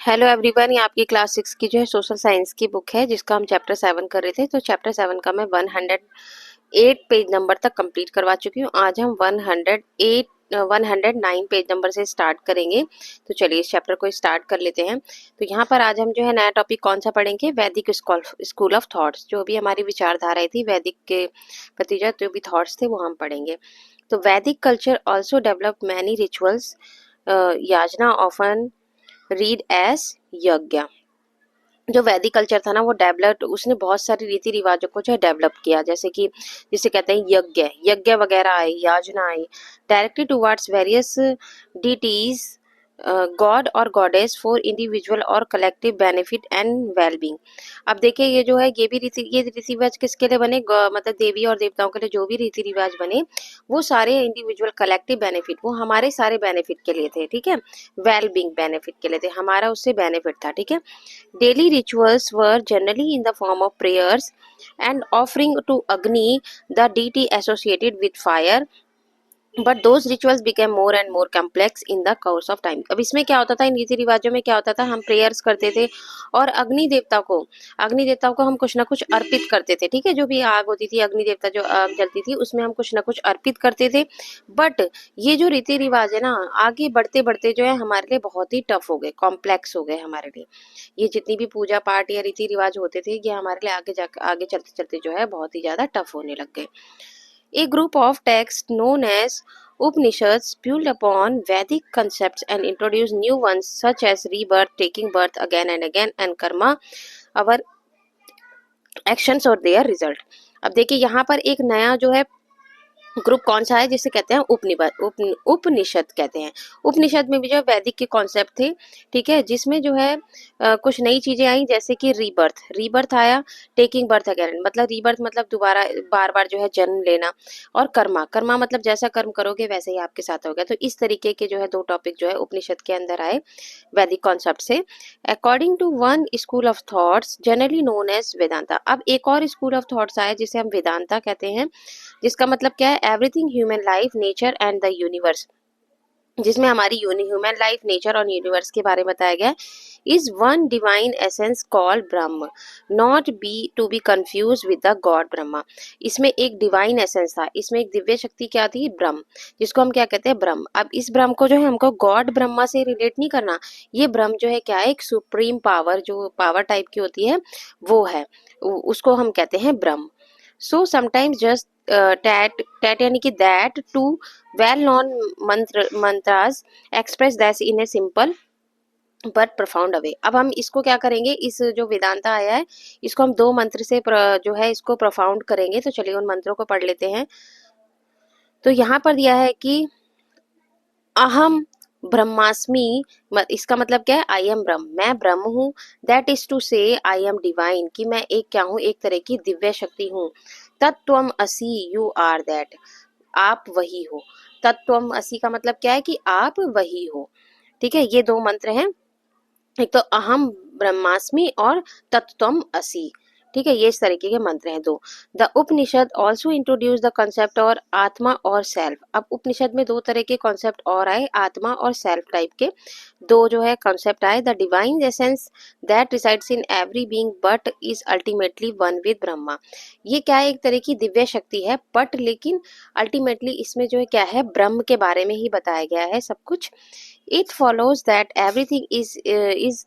Hello everyone, ये आपकी class 6 की जो है सोशल साइंस की बुक है जिसका हम चैप्टर 7 कर रहे थे। तो चैप्टर 7 का मैं 108 पेज नंबर तक कंप्लीट करवा चुकी हूँ। आज हम 109 पेज नंबर से स्टार्ट करेंगे। तो चलिए इस चैप्टर को स्टार्ट कर लेते हैं। तो यहाँ पर आज हम जो है नया टॉपिक कौन सा पढ़ेंगे, वैदिक स्कूल ऑफ थॉट्स। जो भी हमारी विचारधाराएं थी वैदिक के प्रति जो भी थॉट्स थे वो हम पढ़ेंगे। तो Vedic culture also develop many rituals, yajana often read as yajna. जो वैदिक कल्चर था ना वो डेवलप, उसने बहुत सारे रीति रिवाजों को जो है डेवलप किया, जैसे कि जिसे कहते हैं यज्ञ, यज्ञ वगैरह आई, याजना आई, directly towards various deities, god और गॉडेस फॉर इंडिविजुअल और कलेक्टिव बेनिफिट एंड वेलबींग। अब देखिए ये जो है ये रीति रिवाज किसके लिए बने, मतलब देवी और देवताओं के लिए जो भी रीति रिवाज बने वो सारे इंडिविजुअल कलेक्टिव बेनिफिट, वो हमारे सारे बेनिफिट के लिए थे, ठीक है, वेलबींग बेनिफिट के लिए थे, हमारा उससे बेनिफिट था, ठीक है। Daily rituals were generally in the form of prayers and offering to Agni, the deity associated with fire. But those rituals became more and more complex in the course of time. अब इसमें क्या होता था, इन रीति रिवाजों में क्या होता था, हम प्रेयर्स करते थे और अग्नि देवता को हम कुछ ना कुछ अर्पित करते थे, ठीक है। जो भी आग होती थी, अग्नि देवता जो आग जलती थी उसमें हम कुछ ना कुछ अर्पित करते थे। बट ये जो रीति रिवाज है ना, आगे बढ़ते बढ़ते जो है हमारे लिए बहुत ही टफ हो गए, कॉम्प्लेक्स हो गए हमारे लिए। ये जितनी भी पूजा पाठ या रीति रिवाज होते थे ये हमारे लिए आगे चलते चलते जो है बहुत ही ज्यादा टफ होने लग गए। A group of texts known as Upanishads build upon Vedic concepts and introduce new ones such as rebirth, taking birth again and again, and karma, our actions or their result। अब देखिए यहाँ पर एक नया जो है ग्रुप कौन सा है जिसे कहते हैं उपनिषद कहते हैं। उपनिषद में भी जो है वैदिक के कॉन्सेप्ट थे, ठीक है, जिसमें जो है कुछ नई चीजें आई, जैसे कि रीबर्थ आया, टेकिंग बर्थ अगेन, मतलब रीबर्थ मतलब दोबारा बार बार जो है जन्म लेना, और कर्मा मतलब जैसा कर्म करोगे वैसे ही आपके साथ होगा। तो इस तरीके के जो है दो टॉपिक जो है उपनिषद के अंदर आए वैदिक कॉन्सेप्ट से। According to one school of thoughts generally known as Vedanta. अब एक और स्कूल ऑफ थॉट्स आए जिसे हम वेदांता कहते हैं, जिसका मतलब क्या है, everything human life nature and the universe, जिसमें हमारी ह्यूमन लाइफ, नेचर और यूनिवर्स के बारे में बताया गया है। Is one divine essence called Brahman, not be to be confuse with the god Brahma. इसमें एक डिवाइन एसेंस था, इसमें एक दिव्य शक्ति क्या थी, ब्रह्म, जिसको हम क्या कहते हैं, ब्रह्म। अब इस ब्रह्म को जो है हमको गॉड ब्रह्मा से रिलेट नहीं करना, ये ब्रह्म जो है क्या है, एक सुप्रीम पावर, जो पावर टाइप की होती है वो है, उसको हम कहते हैं ब्रह्म। सो समटाइम्स जस्ट टैट यानी कि that two well known mantras express that in a simple but profound away. अब हम इसको क्या करेंगे, इस जो वेदांता आया है इसको हम दो मंत्र से जो है इसको प्रफाउंड करेंगे। तो चलिए उन मंत्रों को पढ़ लेते हैं। तो यहाँ पर दिया है कि अहम ब्रह्मास्मि, इसका मतलब क्या है, आई एम ब्रह्म, मैं ब्रह्म हूँ। दैट इज टू से आई एम डिवाइन, कि मैं एक क्या हूँ, एक तरह की दिव्य शक्ति हूँ। तत्त्वम असि, यू आर दैट, आप वही हो। तत्त्वम असि का मतलब क्या है कि आप वही हो, ठीक है। ये दो मंत्र हैं, एक तो अहम ब्रह्मास्मि और तत्त्वम असि, ठीक है, ये इस तरीके के मंत्र हैं दो। The Upanishad also introduce the concept और आत्मा और सेल्फ। अब उपनिषद में दो तरह के कॉन्सेप्ट और आए, आत्मा और सेल्फ टाइप के दो जो है कॉन्सेप्ट आए। The divine essence that resides in every being but is ultimately one with Brahma. ये क्या है, एक तरह की दिव्य शक्ति है, बट लेकिन अल्टीमेटली इसमें जो है क्या है, ब्रह्म के बारे में ही बताया गया है सब कुछ। It follows that everything is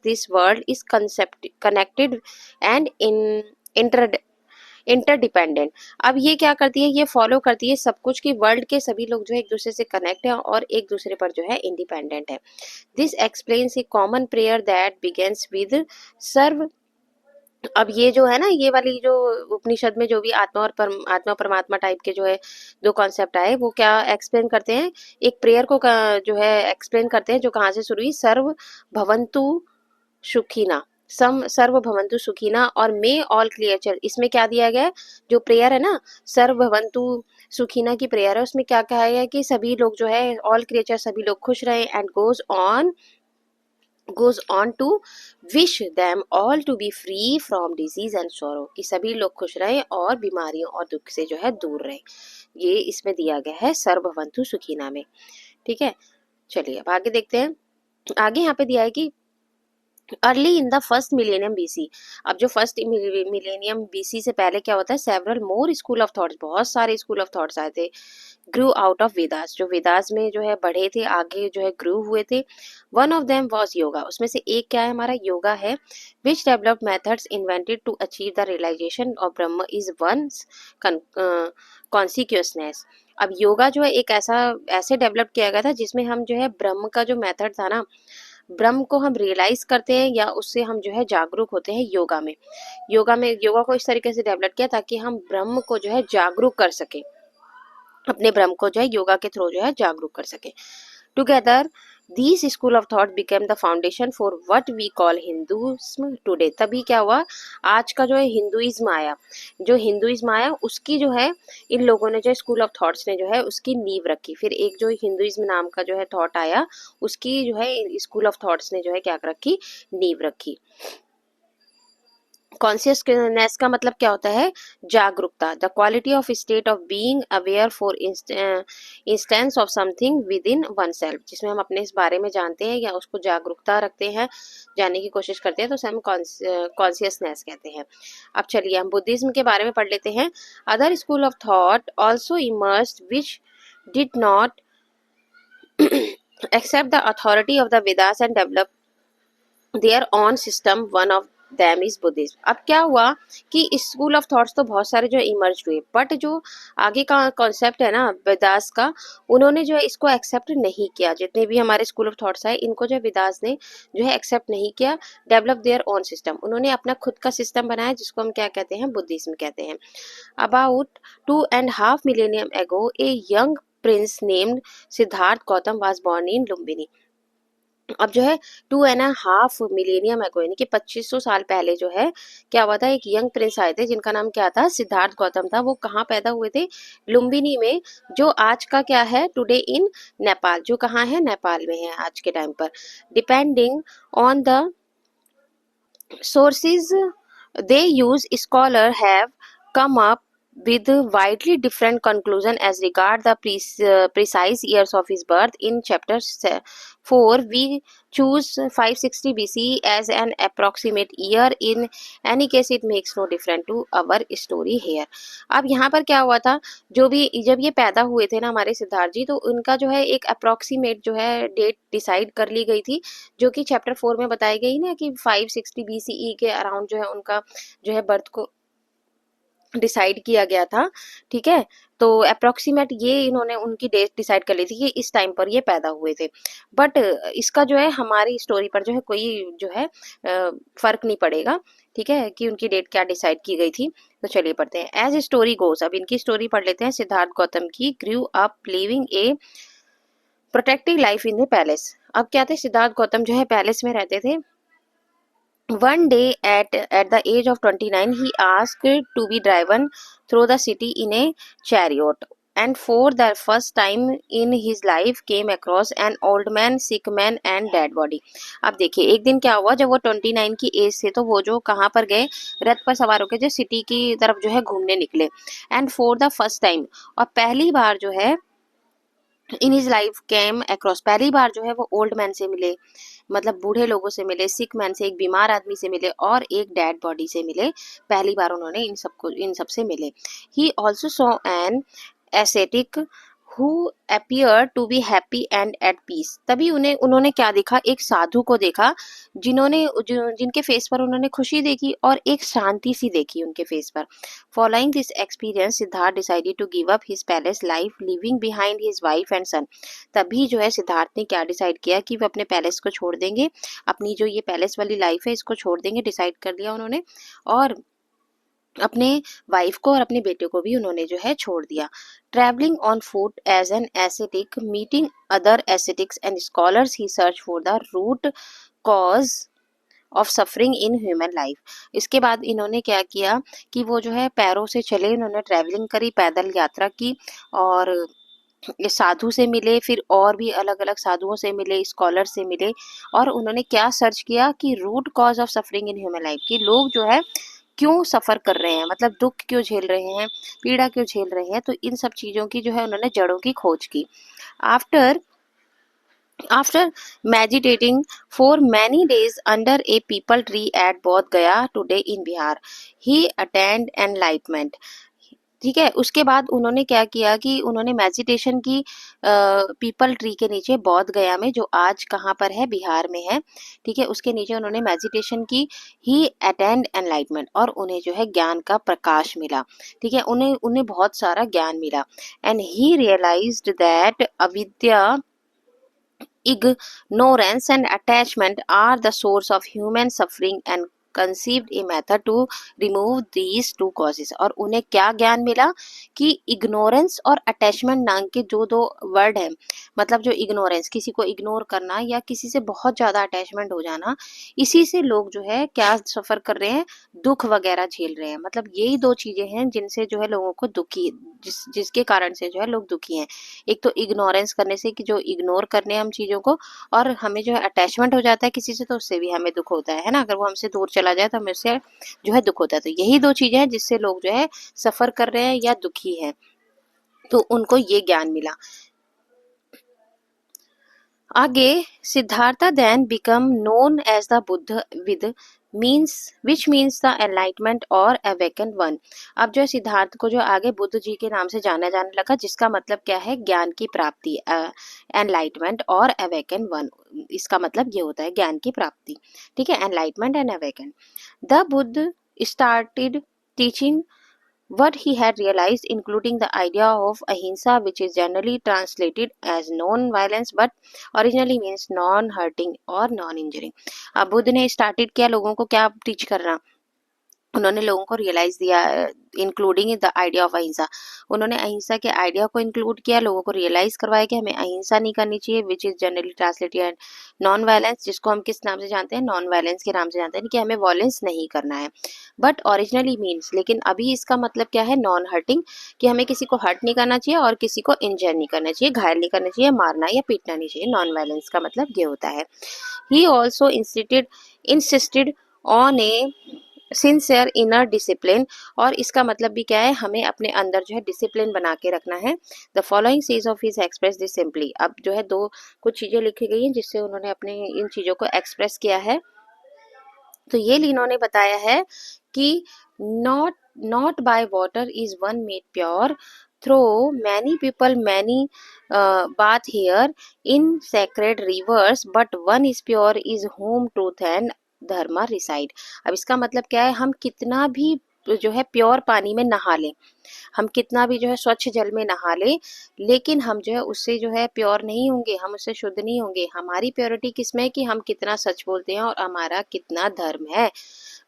this world is concept connected and in inter interdependent. अब ये क्या करती है, ये फॉलो करती है सब कुछ, कि वर्ल्ड के सभी लोग जो है एक दूसरे से कनेक्ट है और एक दूसरे पर जो है इंडिपेंडेंट है। This explains a common prayer that begins with sarva. अब ये जो है ना, ये वाली जो उपनिषद में जो भी आत्मा और आत्मा परमात्मा टाइप के जो है दो कॉन्सेप्ट आए, वो क्या एक्सप्लेन करते हैं, एक प्रेयर को जो है एक्सप्लेन करते हैं, जो कहाँ से शुरू हुई, सर्व भवन्तु सुखिना, सर्व भवन्तु सुखिना और मे ऑल क्रिएचर। इसमें क्या दिया गया है, जो प्रेयर है ना, सर्व भवन्तु सुखिना की प्रेयर है, उसमें क्या कहा है कि सभी लोग जो है, ऑल क्रिएचर, सभी लोग खुश रहे, and goes on to wish them all to be free from disease and sorrow, कि सभी लोग खुश रहें और बीमारियों और दुख से जो है दूर रहें। ये इसमें दिया गया है सर्वभवन्तु सुखिना में, ठीक है। चलिए अब आगे देखते हैं। आगे यहाँ पे दिया है कि early in the first millennium BC. अब जो फर्स्ट मिलेनियम बीसी से पहले क्या होता है, several more school of thoughts, बहुत सारे स्कूल ऑफ थॉट्स आए थे। ग्रू आउट ऑफ वेदास, जो वेदास में जो है बढ़े थे, आगे जो है ग्रू हुए थे। One of them was yoga, उसमें से एक क्या है, हमारा योगा है। Which developed methods invented to achieve the realisation of Brahman is once consciousness. अब योगा जो है एक ऐसे डेवलप किया गया था जिसमें हम जो है ब्रह्म का जो मेथड था ना, ब्रह्म को हम रियलाइज करते हैं या उससे हम जो है जागरूक होते हैं योगा में। योगा को इस तरीके से डेवलप किया ताकि हम ब्रह्म को जो है जागरूक कर सके, अपने ब्रह्म को जो है योगा के थ्रू जो है जागरूक कर सके। Together these school of thought became the foundation for what we call Hinduism today. तभी क्या हुआ, आज का जो है हिंदुइज्म आया, जो हिंदुइज्म आया उसकी जो है इन लोगों ने जो स्कूल ऑफ थॉट्स ने जो है उसकी नींव रखी। फिर एक जो हिंदुइज्म नाम का जो है थॉट आया, उसकी जो है स्कूल ऑफ थॉट्स ने जो है क्या रखी, नींव रखी। कॉन्शियसनेस का मतलब क्या होता है, जागरूकता। The quality of state of being aware for instance of something with in one self, जिसमें हम अपने इस बारे में जानते हैं या उसको जागरूकता रखते हैं, जानने की कोशिश करते हैं, तो उसे हम कॉन्शियसनेस कहते हैं। अब चलिए हम बुद्धिज्म के बारे में पढ़ लेते हैं। Other school of thought also emerged which did not accept the authority of the Vedas and develop their own system. One of them is Buddhism. अब क्या हुआ कि स्कूल ऑफ थॉट्स तो बहुत सारे जो इमर्ज हुए, बट जो आगे का कॉन्सेप्ट है ना वेदास का, उन्होंने जो है इसको एक्सेप्ट नहीं किया। जितने भी हमारे स्कूल ऑफ थॉट्स आए, इनको जो वेदास ने जो है एक्सेप्ट नहीं किया। डेवलप देयर ओन सिस्टम, उन्होंने अपना खुद का सिस्टम बनाया जिसको हम क्या कहते हैं, बुद्धिज्म कहते हैं। अबाउट 2.5 मिलेनियम एगो a young Prince named Siddharth Gautam was born in Lumbini. अब जो है 2.5 मिलेनियम एगो यानी कि 2500 साल पहले जो है क्या हुआ था, एक यंग प्रिंस आए थे जिनका नाम क्या था, सिद्धार्थ गौतम था। वो कहाँ पैदा हुए थे, लुम्बिनी में, जो आज का क्या है, टुडे इन नेपाल, जो कहाँ है, नेपाल में है आज के टाइम पर। Depending on the sources they use, scholars have come up with widely different conclusion as regard the precise years of his birth. In chapter 4 we choose 560 BC as an approximate year. In any case it makes no difference to our story here. अब यहाँ पर क्या हुआ था, जब ये पैदा हुए थे ना हमारे सिद्धार्थ जी, तो उनका जो है एक अप्रोक्सीमेट जो है डेट डिसाइड कर ली गई थी, जो कि चैप्टर 4 में बताई गई ना कि 560 BCE के अराउंड जो है उनका जो है बर्थ को डिसाइड किया गया था। ठीक है, तो अप्रोक्सीमेट ये इन्होंने उनकी डेट डिसाइड कर ली थी कि इस टाइम पर ये पैदा हुए थे। बट इसका जो है हमारी स्टोरी पर जो है कोई जो है फर्क नहीं पड़ेगा। ठीक है, कि उनकी डेट क्या डिसाइड की गई थी। तो चलिए पढ़ते हैं। एज स्टोरी गोज, अब इनकी स्टोरी पढ़ लेते हैं। सिद्धार्थ गौतम की grew up living A protective life in the palace. अब क्या थे, सिद्धार्थ गौतम जो है पैलेस में रहते थे। One day at the age of 29 he asked to be driven through the city in a chariot, and for the first time in his life came across an old man, sick man and dead body. अब देखिए एक दिन क्या हुआ, जब वो 29 की as से, तो वो जो कहाँ पर गए, रथ पर सवार होकर जो सिटी की तरफ जो है घूमने निकले। And for the first time, और पहली बार जो है in his life came across, पहली बार जो है वो ओल्ड मैन से मिले, मतलब बूढ़े लोगों से मिले, सिक मैन से, एक बीमार आदमी से मिले, और एक डेड बॉडी से मिले। पहली बार उन्होंने इन सब से मिले। He also saw an ascetic who appear to be happy and at peace. तभी उन्होंने क्या देखा, एक साधु को देखा जिनके फेस पर उन्होंने खुशी देखी और एक शांति सी देखी उनके फेस पर। Following this experience Siddhartha decided to give up his palace life, living behind his wife and son. तभी जो है सिद्धार्थ ने क्या डिसाइड किया कि वो अपने पैलेस को छोड़ देंगे, अपनी जो ये पैलेस वाली लाइफ है इसको छोड़ देंगे, डिसाइड कर लिया उन्होंने। और अपने वाइफ को और अपने बेटे को भी उन्होंने जो है छोड़ दिया। Travelling on foot as an ascetic, meeting other ascetics and scholars, he search for the root cause of suffering in human life. इसके बाद इन्होंने क्या किया कि वो जो है पैरों से चले, इन्होंने ट्रैवलिंग करी, पैदल यात्रा की, और ये साधु से मिले, फिर और भी अलग अलग साधुओं से मिले, स्कॉलर से मिले, और उन्होंने क्या सर्च किया कि root cause of suffering in human life, कि लोग जो है क्यों सफ़र कर रहे हैं, मतलब दुख क्यों झेल रहे हैं, पीड़ा क्यों झेल रहे हैं। तो इन सब चीज़ों की जो है उन्होंने जड़ों की खोज की। After After meditating for many days under a peepal tree at Bodh Gaya today in Bihar, he attained enlightenment. ठीक है, उसके बाद उन्होंने क्या किया कि उन्होंने मेडिटेशन की पीपल ट्री के नीचे बौद्ध गया में, जो आज कहाँ पर है, बिहार में है, ठीक है, उसके नीचे उन्होंने मेडिटेशन की। ही अटेंड एनलाइटमेंट, और उन्हें जो है ज्ञान का प्रकाश मिला, ठीक है, उन्हें उन्हें बहुत सारा ज्ञान मिला। एंड ही रियलाइज्ड दैट अविद्या, ignorance and attachment are the source of human suffering and conceived a method to remove these two causes। और उन्हें क्या ज्ञान मिला कि इग्नोरेंस और अटैचमेंट नाम के जो दो वर्ड है, मतलब जो इग्नोरेंस, किसी को इग्नोर करना या किसी से बहुत ज़्यादा अटैचमेंट हो जाना, इसी से लोग जो है क्या सफ़र कर रहे हैं, दुख वगैरह झेल रहे हैं। मतलब यही दो चीज़ें हैं जिनसे जो है लोगों को दुखी, जिसके कारण से जो है लोग दुखी हैं। एक तो इग्नोरेंस करने से, कि जो इग्नोर करने हम चीज़ों को, और हमें जो है अटैचमेंट हो जाता है किसी से, तो उससे भी हमें दुख होता है ना, अगर वो हमसे दूर चला जाए तो हमें उससे जो है दुख होता है। तो यही दो चीज़ें हैं जिससे लोग जो है सफ़र कर रहे हैं या दुखी हैं, तो उनको ये ज्ञान मिला। आगे, Siddhartha then become known as the Buddha with which means the enlightenment or awakened one। अब जो है सिद्धार्थ को जो आगे बुद्ध जी के नाम से जाना जाने लगा, जिसका मतलब क्या है, ज्ञान की प्राप्ति, एनलाइटमेंट और अवेकन वन, इसका मतलब ये होता है ज्ञान की प्राप्ति, ठीक है, enlightenment and awaken. The Buddha started teaching what he had realized, including the idea of ahimsa, which is generally translated as non-violence but originally means non-hurting or non-injuring। अब बुद्ध ने स्टार्टेड किया लोगों को क्या टीच करना, उन्होंने लोगों को रियलाइज दिया, इंक्लूडिंग द आइडिया ऑफ अहिंसा, उन्होंने अहिंसा के आइडिया को इंक्लूड किया, लोगों को रियलाइज करवाया कि हमें अहिंसा नहीं करनी चाहिए, which is generally translated non violence, जिसको हम किस नाम से जानते हैं, नॉन वायलेंस के नाम से जानते हैं, कि हमें वायलेंस नहीं करना है। बट ओरिजिनली मीन्स, लेकिन अभी इसका मतलब क्या है, नॉन हर्टिंग, कि हमें किसी को हर्ट नहीं करना चाहिए और किसी को इंजर नहीं करना चाहिए, घायल नहीं करना चाहिए, मारना या पीटना नहीं चाहिए। नॉन वायलेंस का मतलब ये होता है। He also insisted on A sincere inner discipline, और इसका मतलब भी क्या है, हमें अपने अंदर जो है डिसिप्लिन बना के रखना है। The following sees of his express this simply. अब जो है दो कुछ चीज़ें लिखी गई हैं जिससे उन्होंने अपने इन चीज़ों को एक्सप्रेस किया है। तो ये इन्होंने बताया है कि not not by water is one made pure, through many people many bath here in sacred rivers, but one is pure is whom truth and dharma reside. अब इसका मतलब क्या है, हम कितना भी जो है प्योर पानी में नहा लें, हम कितना भी जो है स्वच्छ जल में नहा लें, लेकिन हम जो है उससे जो है प्योर नहीं होंगे, हम उससे शुद्ध नहीं होंगे। हमारी प्योरिटी किसमें है, कि हम कितना सच बोलते हैं और हमारा कितना धर्म है,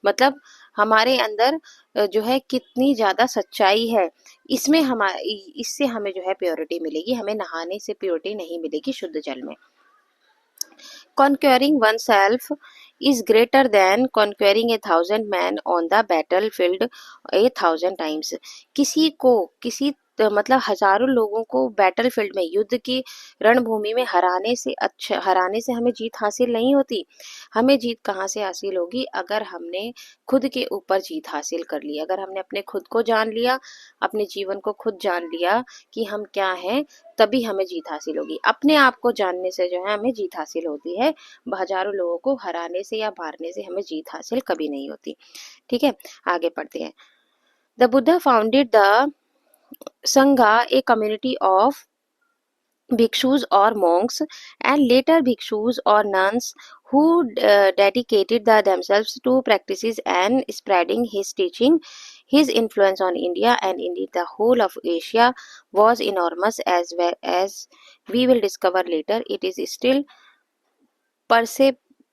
मतलब हमारे अंदर जो है कितनी ज़्यादा सच्चाई है, इसमें इससे हमें जो है प्योरिटी मिलेगी, हमें नहाने से प्योरिटी नहीं मिलेगी शुद्ध जल में। Conquering oneself is greater than conquering 1,000 men on the battlefield 1,000 times। किसी को मतलब हजारों लोगों को बैटलफील्ड में, युद्ध की रणभूमि में हराने से हमें जीत हासिल नहीं होती। हमें जीत कहाँ से हासिल होगी, अगर हमने खुद के ऊपर जीत हासिल कर ली, अगर हमने अपने खुद को जान लिया, अपने जीवन को खुद जान लिया कि हम क्या हैं, तभी हमें जीत हासिल होगी। अपने आप को जानने से जो है हमें जीत हासिल होती है, हजारों लोगों को हराने से या मारने से हमें जीत हासिल कभी नहीं होती। ठीक है, आगे पढ़ते हैं। द बुद्धा फाउंडेड द संघा, a community of bhikshus or monks, and later bhikshus or nuns who dedicated themselves to practices and spreading his teaching. His influence on India and indeed the whole of Asia was enormous, as well as we will discover later. It is still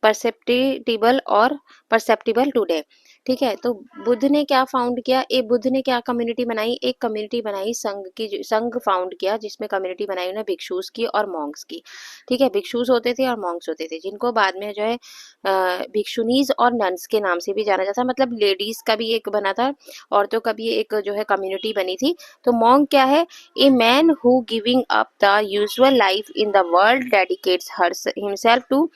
perceptible और perceptible today. ठीक है, तो बुद्ध ने क्या found किया, बुद्ध ने क्या community बनाई, एक कम्युनिटी बनाई संघ फाउंड किया, जिसमें कम्युनिटी बनाई उन्हें भिक्षुस की और मॉन्क्स की। ठीक है, भिक्षुस होते थे और मॉन्क्स होते थे, जिनको बाद में जो है भिक्षुनीज और नन्स के नाम से भी जाना जाता है, मतलब लेडीज का भी एक बना था, औरतों का भी एक जो है कम्युनिटी बनी थी। तो मॉन्क क्या है, a man who giving up the usual life in the world dedicates himself to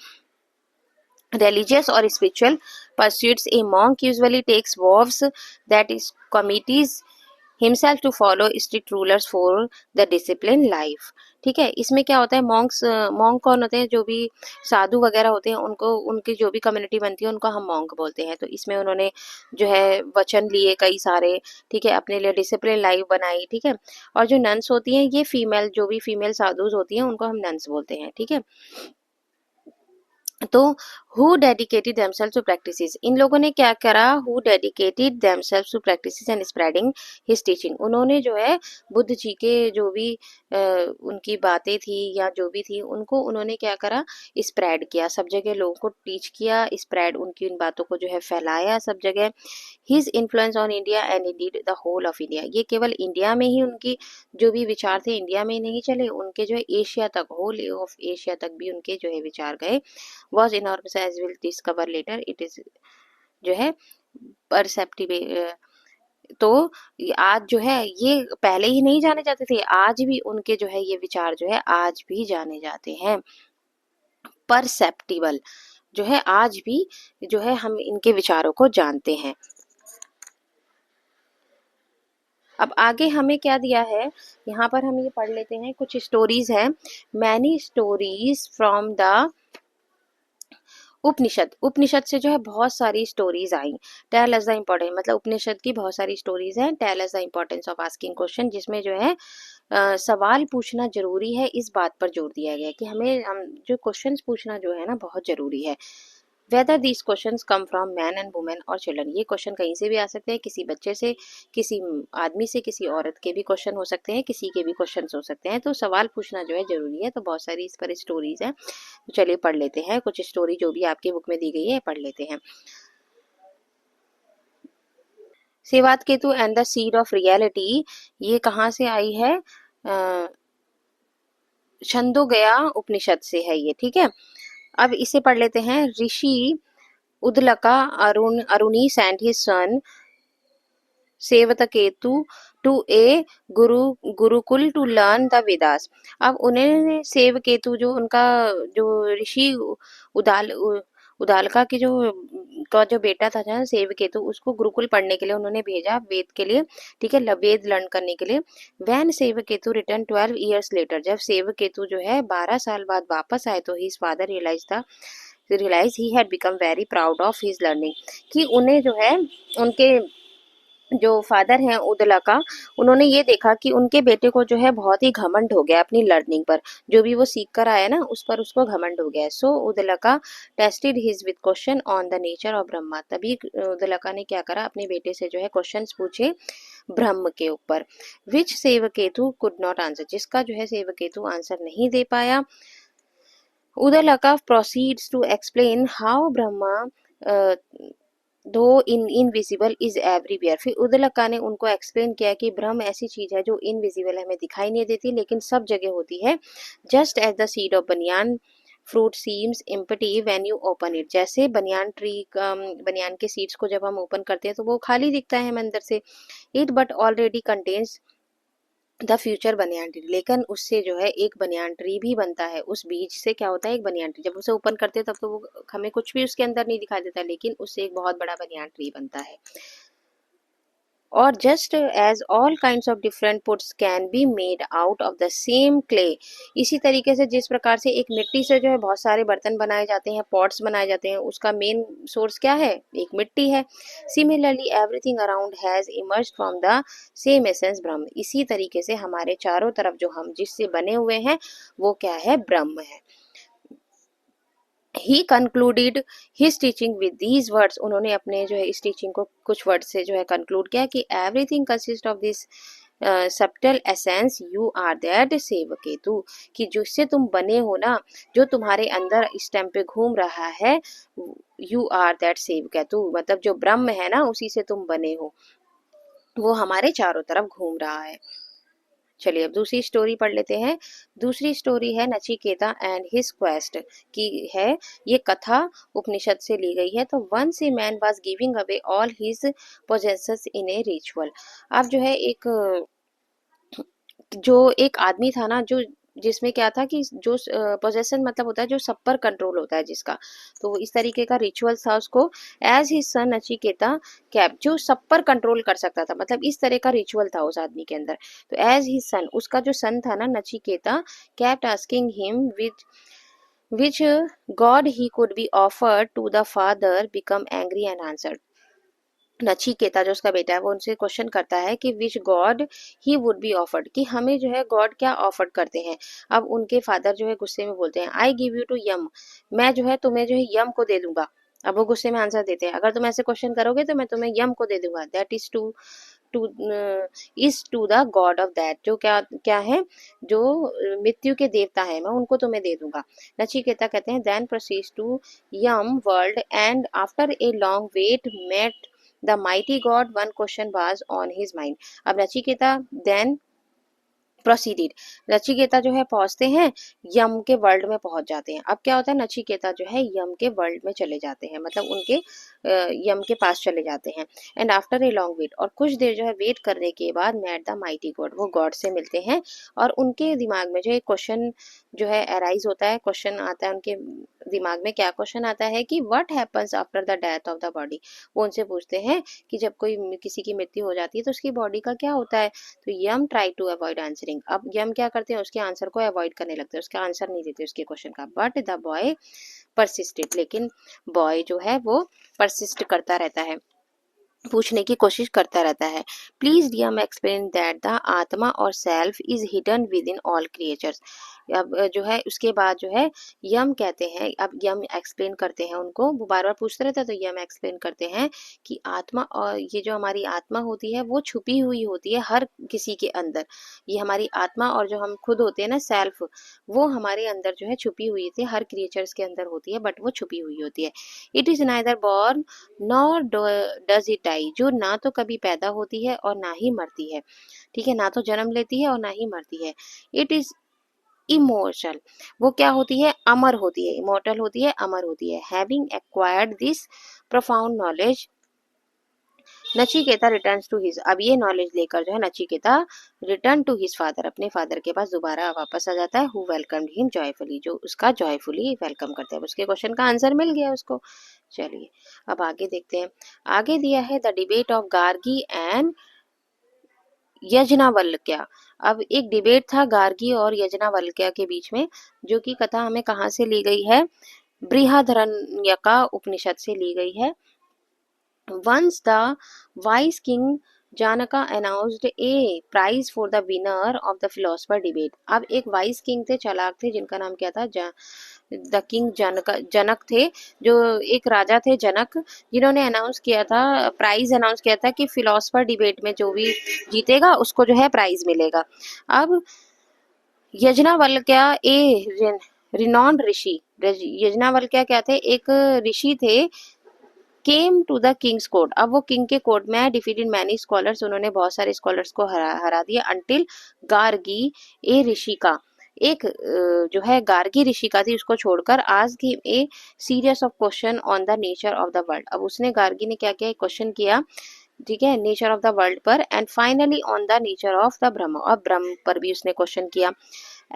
religious or spiritual pursuits। A monk usually takes vows, that is committees himself to follow strict rulers for the discipline life. ठीक है, इसमें क्या होता है, Monks, monk कौन होते हैं, जो भी साधु वगैरह होते हैं, उनको, उनकी जो भी कम्युनिटी बनती है उनको हम मॉन्क बोलते हैं। तो इसमें उन्होंने जो है वचन लिए कई सारे, ठीक है, अपने लिए डिसिप्लिन लाइफ बनाई। ठीक है, और जो नन्स होती हैं, ये फीमेल, जो भी फीमेल साधुज होती हैं उनको हम नन्स बोलते हैं। ठीक है, तो who dedicated themselves to practices, इन लोगों ने क्या करा, who dedicated themselves to practices and spreading his teaching, उन्होंने जो है बुद्ध जी के जो भी उनकी बातें थी या जो भी थी, उनको उन्होंने क्या करा, स्प्रेड किया, सब जगह लोगों को टीच किया, स्प्रेड, उनकी उन बातों को जो है फैलाया सब जगह। His influence on India and indeed the whole of India, ये केवल इंडिया में ही उनकी जो भी विचार थे इंडिया में ही नहीं चले, उनके जो है एशिया तक, होल ऑफ एशिया तक भी उनके जो है विचार गए। was enormous as we'll discover later, it is जो है perceptible। तो आज जो है ये पहले ही नहीं जाने जाते थे, आज भी उनके जो है ये विचार जो है आज भी जाने जाते हैं। परसेप्टिबल जो है आज भी जो है हम इनके विचारों को जानते हैं। अब आगे हमें क्या दिया है, यहाँ पर हम ये पढ़ लेते हैं, कुछ स्टोरीज हैं। Many stories from the Upanishad, Upanishad से जो है बहुत सारी स्टोरीज आई। टेल अस द इम्पोर्टेंट, मतलब उपनिषद की बहुत सारी स्टोरीज हैं। Tell us the importance of asking question, जिसमें जो है सवाल पूछना जरूरी है, इस बात पर जोर दिया गया कि हमें हम जो क्वेश्चंस पूछना जो है ना बहुत जरूरी है। Whether these questions come from man and women और चिल्ड्रन, ये क्वेश्चन कहीं से भी आ सकते हैं, किसी बच्चे से, किसी आदमी से, किसी औरत के भी क्वेश्चन हो सकते हैं, किसी के भी क्वेश्चन हो सकते हैं। तो सवाल पूछना जो है जरूरी है। तो बहुत सारी इस पर स्टोरीज हैं, तो चलिए पढ़ लेते हैं। कुछ स्टोरी जो भी आपकी बुक में दी गई है पढ़ लेते हैं। सेवात Ketu and the seed of reality, ये कहाँ से आई है, छंदोगया उपनिषद से है ये। ठीक है, अब इसे पढ़ लेते हैं। Rishi Uddalaka Aruni and his son Shvetaketu to a gurukul to learn the Vedas. अब उन्हें सेवकेतु, जो उनका जो ऋषि उदाल उदालका की जो का जो बेटा था ना सेवकेतु, उसको गुरुकुल पढ़ने के लिए उन्होंने भेजा, वेद के लिए। ठीक है, वेद लर्न करने के लिए। वैन सेवकेतु रिटर्न 12 ईयर्स लेटर, जब सेवकेतु जो है 12 साल बाद वापस आए, तो his father realise he had become very proud of his learning, कि उन्हें जो है उनके जो फादर हैं उदलका, उन्होंने ये देखा कि उनके बेटे को जो है बहुत ही घमंड हो गया अपनी लर्निंग पर, जो भी वो सीख कर आया ना उस पर उसको घमंड हो गया। So Uddalaka tested his with question on the nature of Brahma, तभी उदलका ने क्या करा, अपने बेटे से जो है क्वेश्चंस पूछे ब्रह्म के ऊपर। Which Shvetaketu could not answer, जिसका जो है सेवकेतु आंसर नहीं दे पाया। Uddalaka proceeds to explain how Brahma though invisible is everywhere, फिर उदलका ने उनको एक्सप्लेन किया कि ब्रह्म ऐसी चीज है जो इनविजिबल हमें दिखाई नहीं देती लेकिन सब जगह होती है। Just as the seed of banyan fruit seems empty when you open it, जैसे बनियान ट्री का, बनियान के सीड्स को जब हम ओपन करते हैं तो वो खाली दिखता है हमें अंदर से। It but already contains the future banyan tree, लेकिन उससे जो है एक बनियान ट्री भी बनता है। उस बीज से क्या होता है, एक बनियान ट्री, जब उसे ओपन करते हैं तब तो वो हमें कुछ भी उसके अंदर नहीं दिखाई देता, लेकिन उससे एक बहुत बड़ा बनियान ट्री बनता है। और just as all kinds of different pots can be made out of the same clay, इसी तरीके से जिस प्रकार से एक मिट्टी से जो है बहुत सारे बर्तन बनाए जाते हैं, पॉट्स बनाए जाते हैं, उसका मेन सोर्स क्या है, एक मिट्टी है। Similarly everything around has emerge from the same essence ब्रह्म, इसी तरीके से हमारे चारों तरफ जो हम जिससे बने हुए हैं वो क्या है, ब्रह्म है। He concluded his teaching with these words, उन्होंने अपने जो है इस टीचिंग को कुछ वर्ड से जो है कंक्लूड किया कि everything consist of this subtle essence you are that Shvetaketu, कि जिससे तुम बने हो ना, जो तुम्हारे अंदर इस टाइम पे घूम रहा है, यू आर दैट सेवकेतु, मतलब जो ब्रह्म है ना उसी से तुम बने हो, वो हमारे चारों तरफ घूम रहा है। चलिए अब दूसरी स्टोरी पढ़ लेते हैं। दूसरी स्टोरी है नचिकेता एंड हिज क्वेस्ट की है, ये कथा उपनिषद से ली गई है। तो once a man was giving away all his possesses in a ritual, अब जो है एक जो एक आदमी था ना, जो जिसमें क्या था कि जो पोजेशन मतलब होता है जो सब पर कंट्रोल होता है जिसका, तो इस तरीके का रिचुअल था उसको। As his son Nachiketa cap, जो सब पर कंट्रोल कर सकता था, मतलब इस तरह का रिचुअल था उस आदमी के अंदर। तो एज हिज सन, उसका जो सन था ना Nachiketa, kept asking him which god he could be offered to, the father become angry and answered। Nachiketa जो उसका बेटा है वो उनसे क्वेश्चन करता है कि which god he would be offered, कि हमें जो है गॉड क्या ऑफर्ड करते हैं। अब उनके फादर जो है गुस्से में बोलते हैं आई गिव यू टू यम, मैं जो है तुम्हें जो है यम को दे दूंगा। अब वो गुस्से में आंसर देते हैं अगर तुम ऐसे क्वेश्चन करोगे तो मैं तुम्हें यम को दे दूंगा। That is to to is to the god of that, जो क्या क्या है, जो मृत्यु के देवता है, मैं उनको तुम्हें दे दूंगा। नचिकेता कहते हैं then proceeds to Yama world and after a long wait met the mighty god, one question was on his mind. अब नचिकेता देन प्रोसीडेड, नचिकेता जो है पहुंचते हैं यम के वर्ल्ड में पहुंच जाते हैं। अब क्या होता है, नचिकेता जो है यम के वर्ल्ड में चले जाते हैं, मतलब उनके यम के पास चले जाते हैं। And after a long wait, और कुछ देर जो है वेट करने के बाद मेट द माइटी गॉड, वो गॉड से मिलते हैं। और उनके दिमाग में जो एक क्वेश्चन जो है अराइज होता है, क्वेश्चन आता है उनके दिमाग में। क्या क्वेश्चन आता है कि what happens after the death of the body. वो उनसे पूछते हैं कि जब कोई किसी की मृत्यु हो जाती है तो उसकी बॉडी का क्या होता है। तो यम ट्राई टू अवॉइड आंसरिंग, अब यम क्या करते हैं, उसके आंसर को अवॉइड करने लगते हैं, उसका आंसर नहीं देते उसके क्वेश्चन का। बट द बॉय परसिस्टेड, लेकिन बॉय जो है वो परसिस्ट करता रहता है, पूछने की कोशिश करता रहता है। Please Yama explain that the atma or self is hidden within all creatures. अब जो है उसके बाद जो है यम कहते हैं, अब यम एक्सप्लेन करते हैं उनको, वो बार बार पूछते रहते हैं तो यम एक्सप्लेन करते हैं कि आत्मा और ये जो हमारी आत्मा होती है वो छुपी हुई होती है हर किसी के अंदर। ये हमारी आत्मा और जो हम खुद होते हैं ना सेल्फ, वो हमारे अंदर जो है छुपी हुई थी, हर क्रिएचर्स के अंदर होती है, बट वो छुपी हुई होती है। It is neither born nor does it die, जो ना तो कभी पैदा होती है और ना ही मरती है। ठीक है, ना तो जन्म लेती है और ना ही मरती है। इट इज इमोर्टल, वो क्या होती है, अमर होती है, इमोर्टल होती है, अमर होती है। Having acquired this profound knowledge Nachiketa returns to his, अब ये नॉलेज लेकर जो है Nachiketa return to his father, अपने फादर के पास दोबारा वापस आ जाता है। हु वेलकम्ड हिम जॉयफुली, जो उसका जॉयफुली वेलकम करते हैं। उसके क्वेश्चन का आंसर मिल गया उसको। चलिए अब आगे देखते हैं। आगे दिया है the debate of Gargi and Yajnavalkya. अब एक डिबेट था गार्गी और यज्ञवल्क्य के बीच में, जो कि कथा हमें कहाँ से ली गई है, बृहदारण्यका उपनिषद से ली गई है। Once the wise king Janaka announced a prize for the winner of the philosopher debate। अब एक वाइस किंग थे, चालाक थे, जिनका नाम क्या था, द किंग जनक थे, जो एक राजा थे जनक, जिन्होंने अनाउंस किया था, प्राइज अनाउंस किया था कि फिलोसफर डिबेट में जो भी जीतेगा उसको जो है प्राइज मिलेगा। अब यज्ञवल्क्य ए रिनॉन्ड ऋषि, यज्ञवल्क्य क्या थे, एक ऋषि थे, came to the king's court, अब वो किंग के कोर्ट में डिफीटेड मैनी स्कॉलर्स, उन्होंने बहुत सारे स्कॉलर्स को हरा दिया। अंटिल गार्गी ए ऋषि का, एक जो है गार्गी ऋषि का थी, उसको छोड़कर आज की a serious of question on the nature of the world. अब उसने गार्गी ने क्या किया, क्वेश्चन किया, ठीक है, नेचर ऑफ द वर्ल्ड पर, and finally on the nature of the Brahman, और ब्रह्म पर भी उसने क्वेश्चन किया।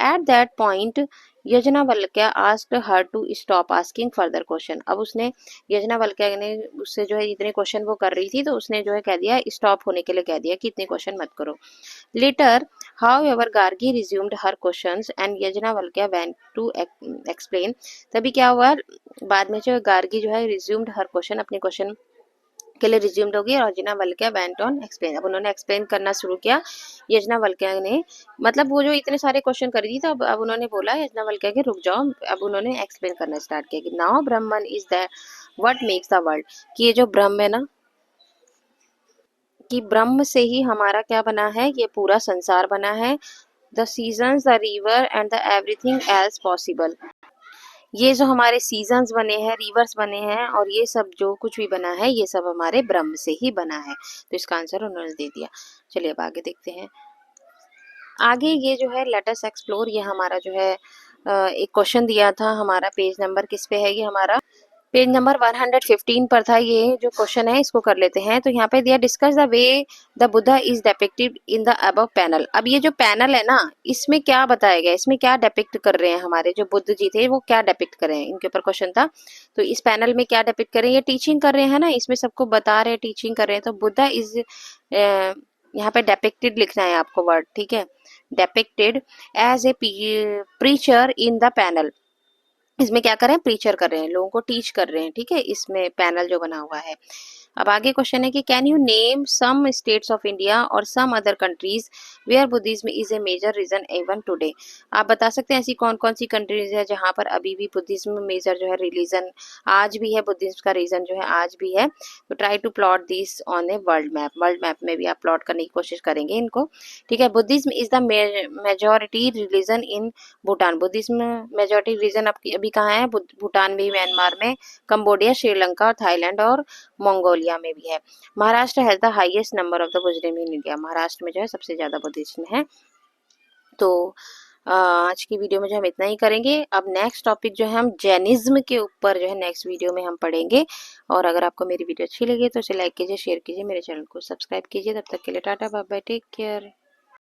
At that point Yajnavalkya asked her to stop asking further question. अब उसने, यज्ञवल्क्य ने उससे जो है इतने क्वेश्चन वो कर रही थी तो उसने जो है कह दिया, स्टॉप होने के लिए कह दिया कि इतने क्वेश्चन मत करो। Later however Gargi resumed her questions and Yajnavalkya went to explain। तभी क्या हुआ, बाद में जो गार्गी जो है resumed her question, अपने क्वेश्चन के लिए रिज्यूम्ड होगी, और यज्ञवल्क्य वेंट ऑन एक्सप्लेन, अब उन्होंने एक्सप्लेन करना शुरू किया यज्ञवल्क्य ने, मतलब वो जो इतने सारे क्वेश्चन कर रही थी, अब उन्होंने बोला यज्ञवल्क्य के रुक जाओ, अब उन्होंने एक्सप्लेन करना स्टार्ट किया कि now Brahman is that what makes the world, कि ये जो ब्रह्म है ना, कि ब्रह्म से ही हमारा क्या बना है, ये पूरा संसार बना है। The seasons, the river and the everything else possible, ये जो हमारे सीजन्स बने हैं, रिवर्स बने हैं, और ये सब जो कुछ भी बना है ये सब हमारे ब्रह्म से ही बना है। तो इसका आंसर उन्होंने दे दिया। चलिए अब आगे देखते हैं। आगे ये जो है लेट अस एक्सप्लोर, ये हमारा जो है एक क्वेश्चन दिया था, हमारा पेज नंबर किस पे है, ये हमारा पेज नंबर 115 पर था ये जो क्वेश्चन है, इसको कर लेते हैं। तो यहाँ पे दिया discuss the way the Buddha is depicted in the above panel. अब ये जो पैनल है ना, इसमें क्या बताया गया, इसमें क्या डिपिक्ट कर रहे हैं हमारे जो बुद्ध जी थे, वो क्या डिपिक्ट कर रहे हैं, इनके ऊपर क्वेश्चन था। तो इस पैनल में क्या डिपिक्ट कर रहे हैं, ये टीचिंग कर रहे हैं ना, इसमें सबको बता रहे हैं, टीचिंग कर रहे हैं। तो बुद्धा इज यहाँ पे डिपिक्टेड लिखना है आपको वर्ड, ठीक है, depicted as a preacher in the panel. इसमें क्या कर रहे हैं, प्रीचर कर रहे हैं, लोगों को टीच कर रहे हैं, ठीक है, इसमें पैनल जो बना हुआ है। अब आगे क्वेश्चन है कि can you name some states of India और some other countries where Buddhism is a major region even today. आप बता सकते हैं ऐसी कौन कौन सी कंट्रीज है जहां पर अभी भी बुद्धिज्म मेजर जो है रिलीजन आज भी है, बुद्धिज्म का रीजन जो है आज भी है। तो try to plot this on a world map, world map में भी आप प्लॉट करने की कोशिश करेंगे इनको, ठीक है। Buddhism is the majority religion in Bhutan. Buddhism majority region अभी कहाँ है, भूटान में, म्यांमार में, कंबोडिया, श्रीलंका और थाईलैंड और मंगोलिया में भी है। Maharashtra has the highest number of the Buddhism in India. Maharashtra में जो है सबसे ज्यादा बुद्धिज्म है। तो आज की वीडियो में जो हम इतना ही करेंगे। अब नेक्स्ट टॉपिक जो है हम जैनिज्म के ऊपर जो है नेक्स्ट वीडियो में हम पढ़ेंगे। और अगर आपको मेरी वीडियो अच्छी लगी तो इसे लाइक कीजिए, शेयर कीजिए, मेरे चैनल को सब्सक्राइब कीजिए। तब तक के लिए tata bye bye, take care.